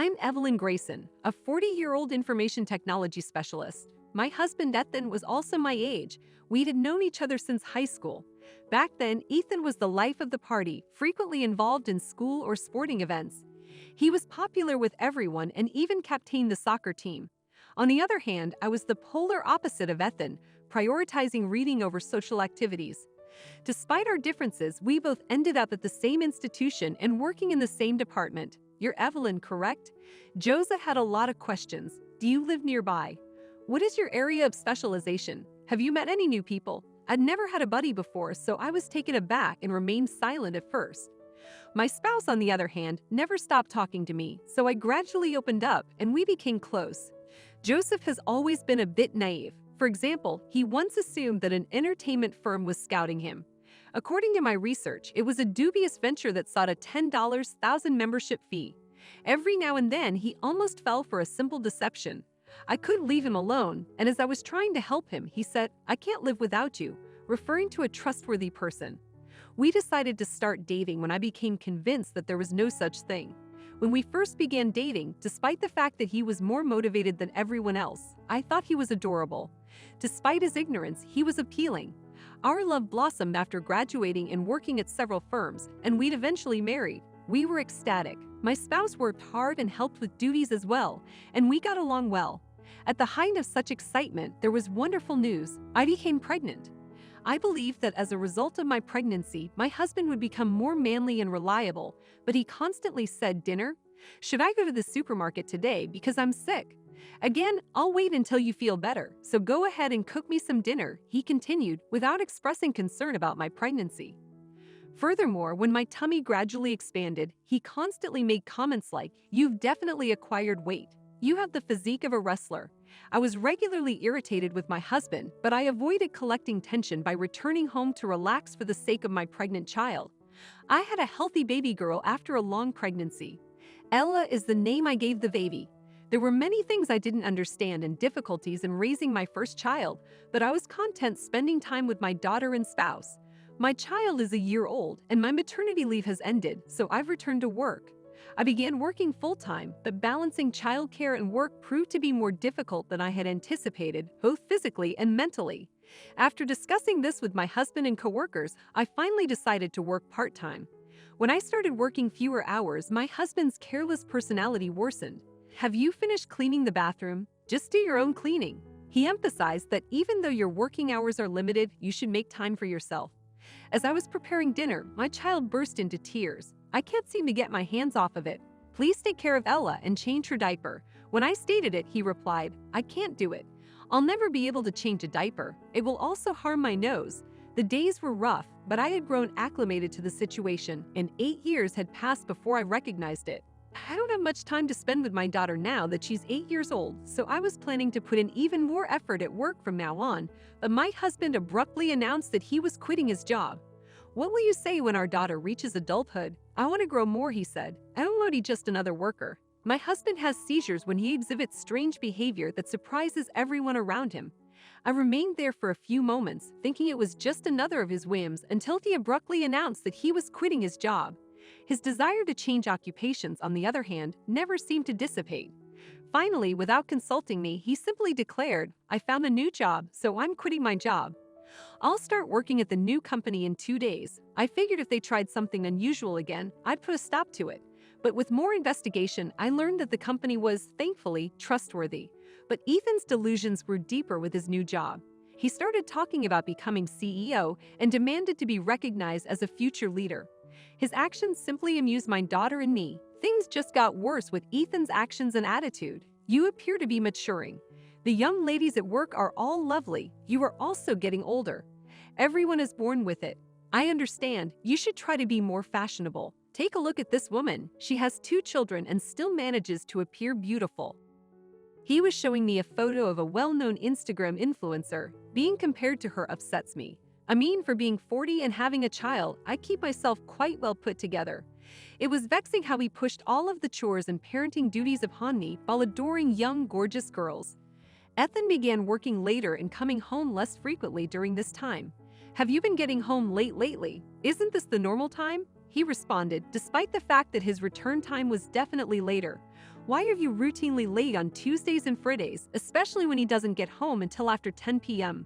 I'm Evelyn Grayson, a 40-year-old information technology specialist. My husband Ethan was also my age. We had known each other since high school. Back then, Ethan was the life of the party, frequently involved in school or sporting events. He was popular with everyone and even captained the soccer team. On the other hand, I was the polar opposite of Ethan, prioritizing reading over social activities. Despite our differences, we both ended up at the same institution and working in the same department. You're Evelyn, correct? Joseph had a lot of questions. Do you live nearby? What is your area of specialization? Have you met any new people? I'd never had a buddy before, so I was taken aback and remained silent at first. My spouse, on the other hand, never stopped talking to me, so I gradually opened up and we became close. Joseph has always been a bit naive. For example, he once assumed that an entertainment firm was scouting him. According to my research, it was a dubious venture that sought a $10,000 membership fee. Every now and then, he almost fell for a simple deception. I couldn't leave him alone, and as I was trying to help him, he said, "I can't live without you," referring to a trustworthy person. We decided to start dating when I became convinced that there was no such thing. When we first began dating, despite the fact that he was more motivated than everyone else, I thought he was adorable. Despite his ignorance, he was appealing. Our love blossomed after graduating and working at several firms, and we'd eventually married. We were ecstatic. My spouse worked hard and helped with duties as well, and we got along well. At the height of such excitement, there was wonderful news. I became pregnant. I believed that as a result of my pregnancy, my husband would become more manly and reliable, but he constantly said, "Dinner? Should I go to the supermarket today because I'm sick?" "Again, I'll wait until you feel better, so go ahead and cook me some dinner," he continued, without expressing concern about my pregnancy. Furthermore, when my tummy gradually expanded, he constantly made comments like, "You've definitely acquired weight. You have the physique of a wrestler." I was regularly irritated with my husband, but I avoided collecting tension by returning home to relax for the sake of my pregnant child. I had a healthy baby girl after a long pregnancy. Ella is the name I gave the baby. There were many things I didn't understand and difficulties in raising my first child, but I was content spending time with my daughter and spouse. My child is a year old, and my maternity leave has ended, so I've returned to work. I began working full-time, but balancing childcare and work proved to be more difficult than I had anticipated, both physically and mentally. After discussing this with my husband and coworkers, I finally decided to work part-time. When I started working fewer hours, my husband's careless personality worsened. "Have you finished cleaning the bathroom? Just do your own cleaning." He emphasized that even though your working hours are limited, you should make time for yourself. As I was preparing dinner, my child burst into tears. I can't seem to get my hands off of it. "Please take care of Ella and change her diaper." When I stated it, he replied, "I can't do it. I'll never be able to change a diaper. It will also harm my nose." The days were rough, but I had grown acclimated to the situation, and 8 years had passed before I recognized it. I don't have much time to spend with my daughter now that she's 8 years old, so I was planning to put in even more effort at work from now on, but my husband abruptly announced that he was quitting his job. "What will you say when our daughter reaches adulthood?" "I want to grow more," he said. "I don't want to be just another worker." My husband has seizures when he exhibits strange behavior that surprises everyone around him. I remained there for a few moments, thinking it was just another of his whims, until he abruptly announced that he was quitting his job. His desire to change occupations, on the other hand, never seemed to dissipate. Finally, without consulting me, he simply declared, "I found a new job, so I'm quitting my job. I'll start working at the new company in 2 days." I figured if they tried something unusual again, I'd put a stop to it. But with more investigation, I learned that the company was, thankfully, trustworthy. But Ethan's delusions grew deeper with his new job. He started talking about becoming CEO and demanded to be recognized as a future leader. His actions simply amused my daughter and me. Things just got worse with Ethan's actions and attitude. "You appear to be maturing. The young ladies at work are all lovely. You are also getting older. Everyone is born with it. I understand. You should try to be more fashionable. Take a look at this woman. She has 2 children and still manages to appear beautiful." He was showing me a photo of a well-known Instagram influencer. Being compared to her upsets me. I mean, for being 40 and having a child, I keep myself quite well put together. It was vexing how he pushed all of the chores and parenting duties upon me while adoring young, gorgeous girls. Ethan began working later and coming home less frequently during this time. "Have you been getting home late lately? Isn't this the normal time?" he responded, despite the fact that his return time was definitely later. Why are you routinely late on Tuesdays and Fridays, especially when he doesn't get home until after 10 p.m.?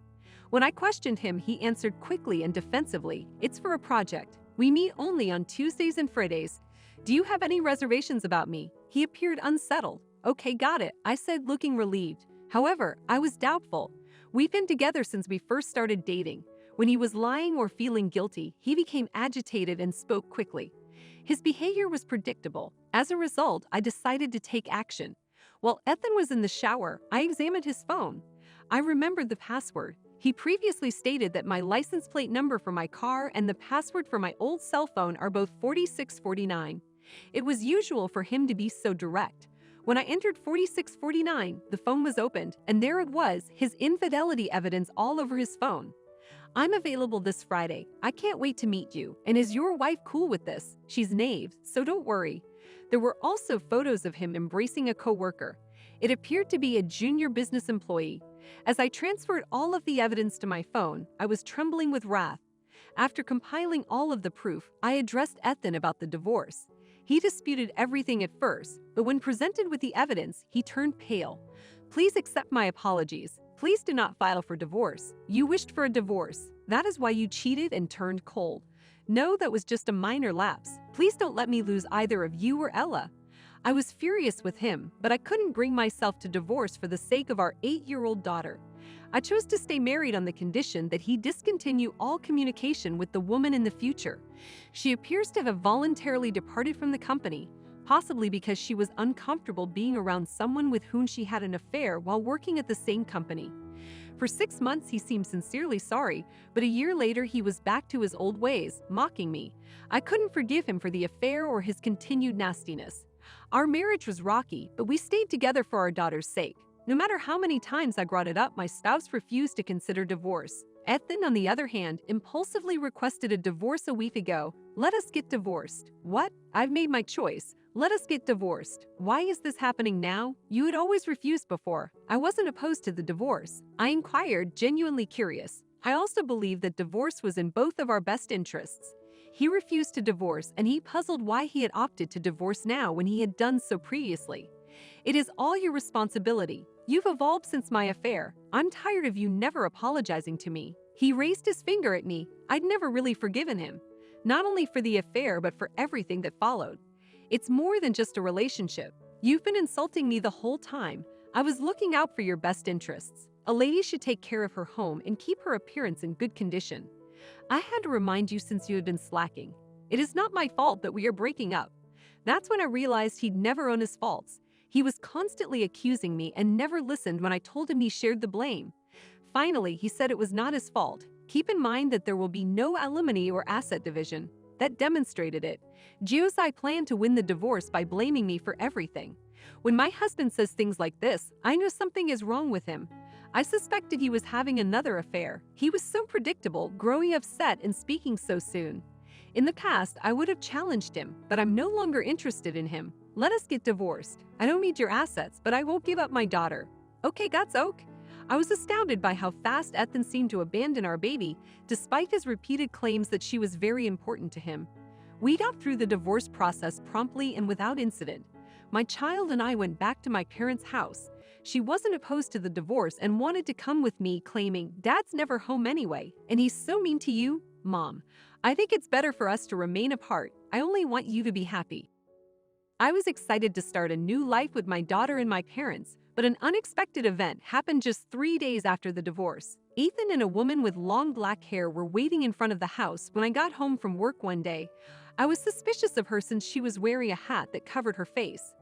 When I questioned him, he answered quickly and defensively, "It's for a project. We meet only on Tuesdays and Fridays. Do you have any reservations about me?" He appeared unsettled. "Okay, got it," I said, looking relieved. However, I was doubtful. We've been together since we first started dating. When he was lying or feeling guilty, he became agitated and spoke quickly. His behavior was predictable. As a result, I decided to take action. While Ethan was in the shower, I examined his phone. I remembered the password. He previously stated that my license plate number for my car and the password for my old cell phone are both 4649. It was usual for him to be so direct. When I entered 4649, the phone was opened, and there it was, his infidelity evidence all over his phone. "I'm available this Friday. I can't wait to meet you. And is your wife cool with this? She's Nave, so don't worry." There were also photos of him embracing a coworker. It appeared to be a junior business employee. As I transferred all of the evidence to my phone, I was trembling with wrath. After compiling all of the proof, I addressed Ethan about the divorce. He disputed everything at first, but when presented with the evidence, he turned pale. "Please accept my apologies. Please do not file for divorce. You wished for a divorce. That is why you cheated and turned cold. No, that was just a minor lapse. Please don't let me lose either of you or Ella." I was furious with him, but I couldn't bring myself to divorce for the sake of our 8-year-old daughter. I chose to stay married on the condition that he discontinue all communication with the woman in the future. She appears to have voluntarily departed from the company, possibly because she was uncomfortable being around someone with whom she had an affair while working at the same company. For 6 months, he seemed sincerely sorry, but a year later, he was back to his old ways, mocking me. I couldn't forgive him for the affair or his continued nastiness. Our marriage was rocky, but we stayed together for our daughter's sake. No matter how many times I brought it up, my spouse refused to consider divorce. Ethan, on the other hand, impulsively requested a divorce a week ago. "Let us get divorced." "What? I've made my choice. Let us get divorced. Why is this happening now? You had always refused before." I wasn't opposed to the divorce. I inquired, genuinely curious. I also believed that divorce was in both of our best interests. He refused to divorce, and he puzzled why he had opted to divorce now when he had done so previously. "It is all your responsibility. You've evolved since my affair. I'm tired of you never apologizing to me." He raised his finger at me. I'd never really forgiven him, not only for the affair but for everything that followed. "It's more than just a relationship. You've been insulting me the whole time. I was looking out for your best interests. A lady should take care of her home and keep her appearance in good condition. I had to remind you since you had been slacking. It is not my fault that we are breaking up." That's when I realized he'd never own his faults. He was constantly accusing me and never listened when I told him he shared the blame. Finally, he said it was not his fault. Keep in mind that there will be no alimony or asset division. That demonstrated it. Giosai planned to win the divorce by blaming me for everything. When my husband says things like this, I know something is wrong with him. I suspected he was having another affair. He was so predictable, growing upset and speaking so soon. In the past, I would have challenged him, but I'm no longer interested in him. Let us get divorced. I don't need your assets, but I won't give up my daughter. Okay, that's ok. I was astounded by how fast Ethan seemed to abandon our baby, despite his repeated claims that she was very important to him. We got through the divorce process promptly and without incident. My child and I went back to my parents' house. She wasn't opposed to the divorce and wanted to come with me, claiming, "Dad's never home anyway, and he's so mean to you, Mom. I think it's better for us to remain apart. I only want you to be happy." I was excited to start a new life with my daughter and my parents, but an unexpected event happened just 3 days after the divorce. Ethan and a woman with long black hair were waiting in front of the house when I got home from work one day. I was suspicious of her since she was wearing a hat that covered her face.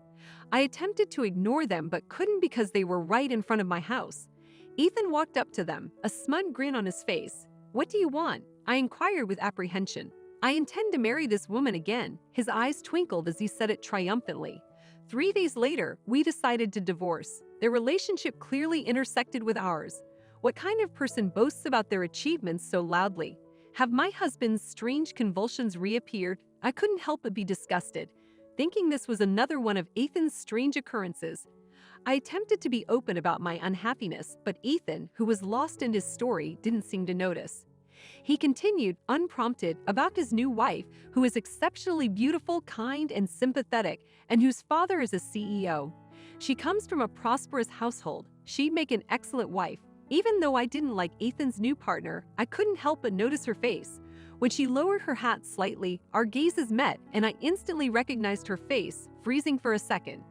I attempted to ignore them but couldn't because they were right in front of my house. Ethan walked up to them, a smug grin on his face. "What do you want?" I inquired with apprehension. "I intend to marry this woman again." His eyes twinkled as he said it triumphantly. 3 days later, we decided to divorce. Their relationship clearly intersected with ours. What kind of person boasts about their achievements so loudly? Have my husband's strange convulsions reappeared? I couldn't help but be disgusted, thinking this was another one of Ethan's strange occurrences. I attempted to be open about my unhappiness, but Ethan, who was lost in his story, didn't seem to notice. He continued, unprompted, about his new wife, who is exceptionally beautiful, kind, and sympathetic, and whose father is a CEO. She comes from a prosperous household. She'd make an excellent wife. Even though I didn't like Ethan's new partner, I couldn't help but notice her face. When she lowered her hat slightly, our gazes met, and I instantly recognized her face, freezing for a second.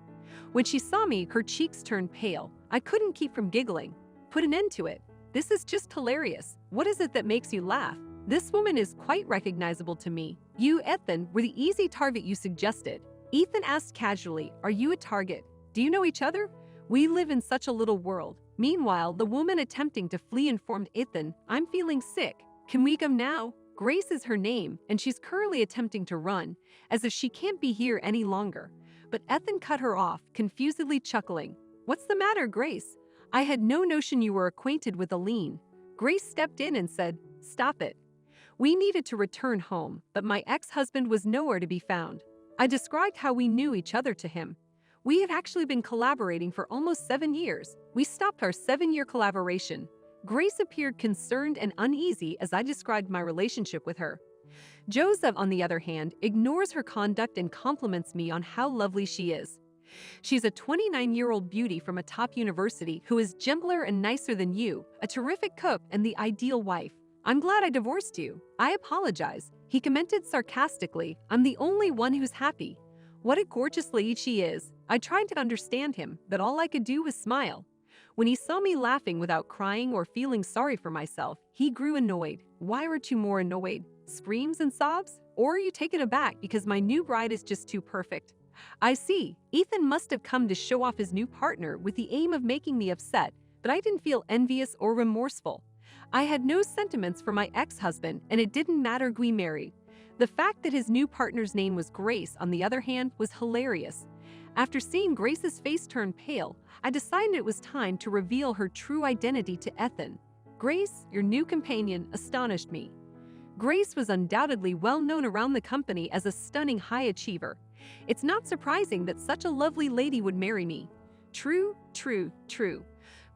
When she saw me, her cheeks turned pale. I couldn't keep from giggling. Put an end to it. This is just hilarious. What is it that makes you laugh? This woman is quite recognizable to me. You, Ethan, were the easy target you suggested. Ethan asked casually, are you a target? Do you know each other? We live in such a little world. Meanwhile, the woman attempting to flee informed Ethan, I'm feeling sick. Can we go now? Grace is her name, and she's currently attempting to run, as if she can't be here any longer. But Ethan cut her off, confusedly chuckling. What's the matter, Grace? I had no notion you were acquainted with Aline. Grace stepped in and said, stop it. We needed to return home, but my ex-husband was nowhere to be found. I described how we knew each other to him. We had actually been collaborating for almost 7 years. We stopped our 7-year collaboration. Grace appeared concerned and uneasy as I described my relationship with her. Joseph, on the other hand, ignores her conduct and compliments me on how lovely she is. She's a 29-year-old beauty from a top university who is gentler and nicer than you, a terrific cook, and the ideal wife. I'm glad I divorced you. I apologize. He commented sarcastically, I'm the only one who's happy. What a gorgeous lady she is. I tried to understand him, but all I could do was smile. When he saw me laughing without crying or feeling sorry for myself, he grew annoyed. Why aren't you more annoyed? Screams and sobs? Or are you taken aback because my new bride is just too perfect? I see. Ethan must have come to show off his new partner with the aim of making me upset, but I didn't feel envious or remorseful. I had no sentiments for my ex-husband, and it didn't matter who we married. The fact that his new partner's name was Grace, on the other hand, was hilarious. After seeing Grace's face turn pale, I decided it was time to reveal her true identity to Ethan. Grace, your new companion, astonished me. Grace was undoubtedly well known around the company as a stunning high achiever. It's not surprising that such a lovely lady would marry me. True, true, true.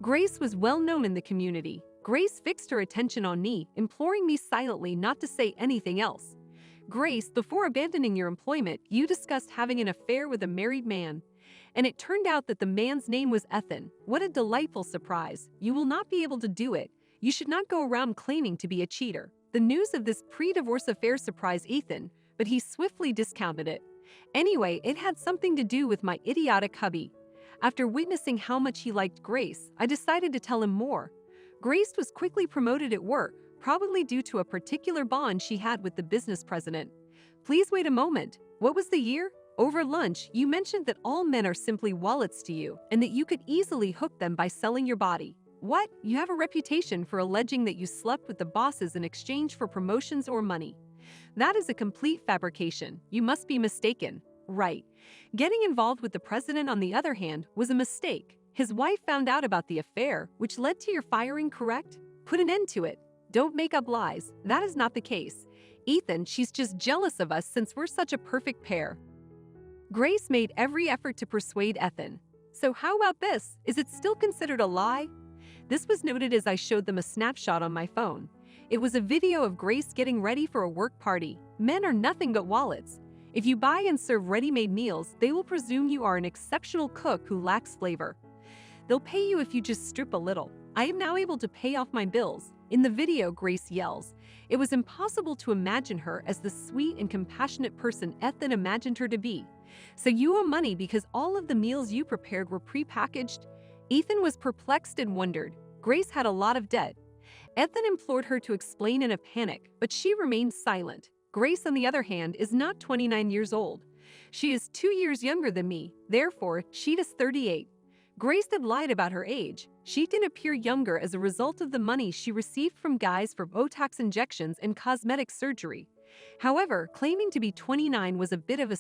Grace was well known in the community. Grace fixed her attention on me, imploring me silently not to say anything else. Grace, before abandoning your employment, you discussed having an affair with a married man. And it turned out that the man's name was Ethan. What a delightful surprise. You will not be able to do it. You should not go around claiming to be a cheater. The news of this pre-divorce affair surprised Ethan, but he swiftly discounted it. Anyway, it had something to do with my idiotic hubby. After witnessing how much he liked Grace, I decided to tell him more. Grace was quickly promoted at work, probably due to a particular bond she had with the business president. Please wait a moment. What was the year? Over lunch, you mentioned that all men are simply wallets to you, and that you could easily hook them by selling your body. What? You have a reputation for alleging that you slept with the bosses in exchange for promotions or money. That is a complete fabrication. You must be mistaken. Right. Getting involved with the president, on the other hand, was a mistake. His wife found out about the affair, which led to your firing, correct? Put an end to it. Don't make up lies. That is not the case. Ethan, she's just jealous of us since we're such a perfect pair. Grace made every effort to persuade Ethan. So how about this? Is it still considered a lie? This was noted as I showed them a snapshot on my phone. It was a video of Grace getting ready for a work party. Men are nothing but wallets. If you buy and serve ready-made meals, they will presume you are an exceptional cook who lacks flavor. They'll pay you if you just strip a little. I am now able to pay off my bills. In the video, Grace yells. It was impossible to imagine her as the sweet and compassionate person Ethan imagined her to be. So you owe money because all of the meals you prepared were pre-packaged? Ethan was perplexed and wondered. Grace had a lot of debt. Ethan implored her to explain in a panic, but she remained silent. Grace, on the other hand, is not 29 years old. She is 2 years younger than me, therefore, she is 38. Grace had lied about her age. She didn't appear younger as a result of the money she received from guys for Botox injections and cosmetic surgery. However, claiming to be 29 was a bit of a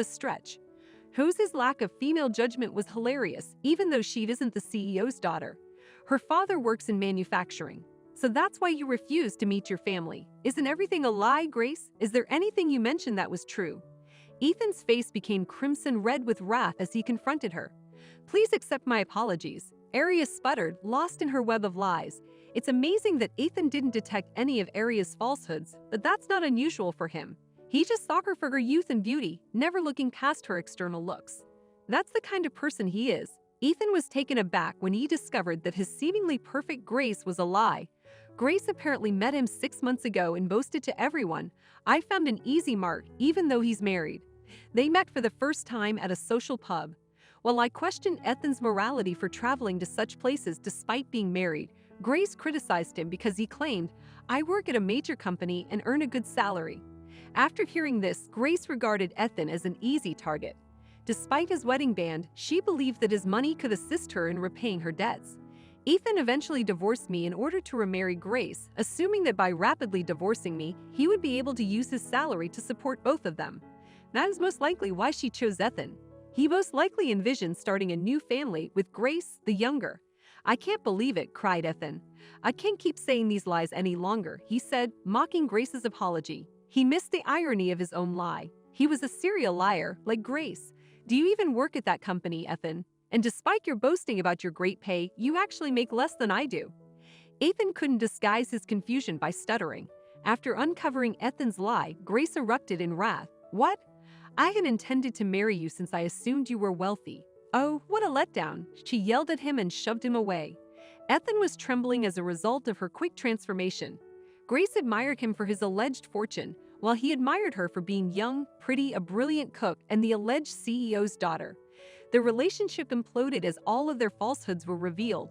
stretch. Jose's lack of female judgment was hilarious, even though she isn't the CEO's daughter. Her father works in manufacturing. So that's why you refused to meet your family. Isn't everything a lie, Grace? Is there anything you mentioned that was true? Ethan's face became crimson red with wrath as he confronted her. Please accept my apologies. Arias sputtered, lost in her web of lies. It's amazing that Ethan didn't detect any of Arias' falsehoods, but that's not unusual for him. He just saw her for her youth and beauty, never looking past her external looks. That's the kind of person he is. Ethan was taken aback when he discovered that his seemingly perfect Grace was a lie. Grace apparently met him 6 months ago and boasted to everyone, "I found an easy mark, even though he's married." They met for the first time at a social pub. While I questioned Ethan's morality for traveling to such places despite being married, Grace criticized him because he claimed, "I work at a major company and earn a good salary." After hearing this, Grace regarded Ethan as an easy target. Despite his wedding band, she believed that his money could assist her in repaying her debts. Ethan eventually divorced me in order to remarry Grace, assuming that by rapidly divorcing me, he would be able to use his salary to support both of them. That is most likely why she chose Ethan. He most likely envisioned starting a new family with Grace, the younger. "I can't believe it," cried Ethan. "I can't keep saying these lies any longer," he said, mocking Grace's apology. He missed the irony of his own lie. He was a serial liar, like Grace. "Do you even work at that company, Ethan? And despite your boasting about your great pay, you actually make less than I do." Ethan couldn't disguise his confusion by stuttering. After uncovering Ethan's lie, Grace erupted in wrath. "What? I had intended to marry you since I assumed you were wealthy." "Oh, what a letdown," she yelled at him and shoved him away. Ethan was trembling as a result of her quick transformation. Grace admired him for his alleged fortune, while he admired her for being young, pretty, a brilliant cook, and the alleged CEO's daughter. Their relationship imploded as all of their falsehoods were revealed.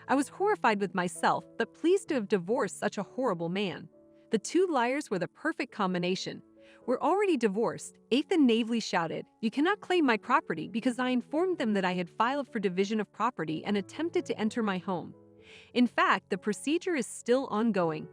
I was horrified with myself, but pleased to have divorced such a horrible man. The two liars were the perfect combination. "We're already divorced," Ethan naively shouted. "You cannot claim my property because I informed them that I had filed for division of property and attempted to enter my home. In fact, the procedure is still ongoing.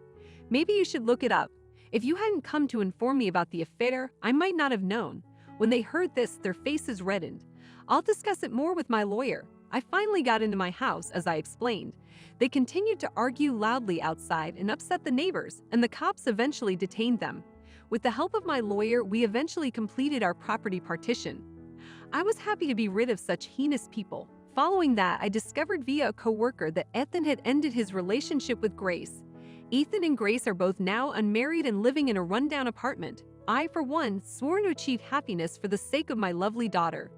Maybe you should look it up. If you hadn't come to inform me about the affair, I might not have known." When they heard this, their faces reddened. "I'll discuss it more with my lawyer. I finally got into my house, as I explained. They continued to argue loudly outside and upset the neighbors, and the cops eventually detained them. With the help of my lawyer, we eventually completed our property partition. I was happy to be rid of such heinous people." Following that, I discovered via a coworker that Ethan had ended his relationship with Grace. Ethan and Grace are both now unmarried and living in a rundown apartment. I, for one, swore to achieve happiness for the sake of my lovely daughter.